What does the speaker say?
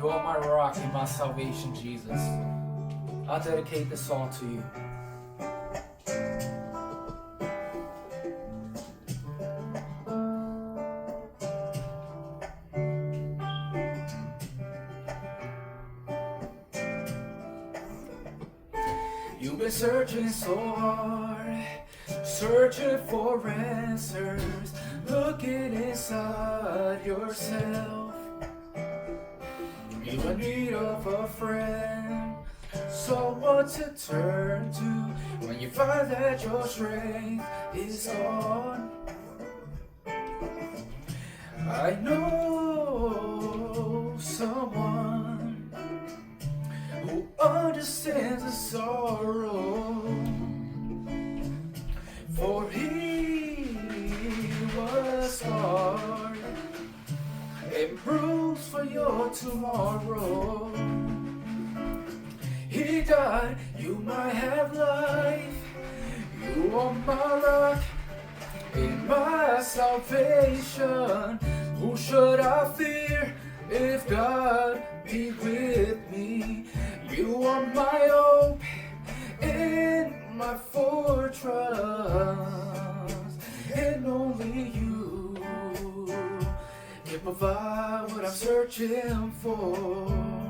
You are my rock and my salvation, Jesus. I dedicate this song to you. You've been searching so hard, searching for answers, looking inside yourself. You're in need of a friend, someone to turn to when you find that your strength is gone. I know someone who understands the sorrow, for he was scarred and bruised for your tomorrow. He died, you might have life. You are my rock in my salvation. Who should I fear if God be with me? You are my hope and my fortress, and only you can provide what I'm searching for.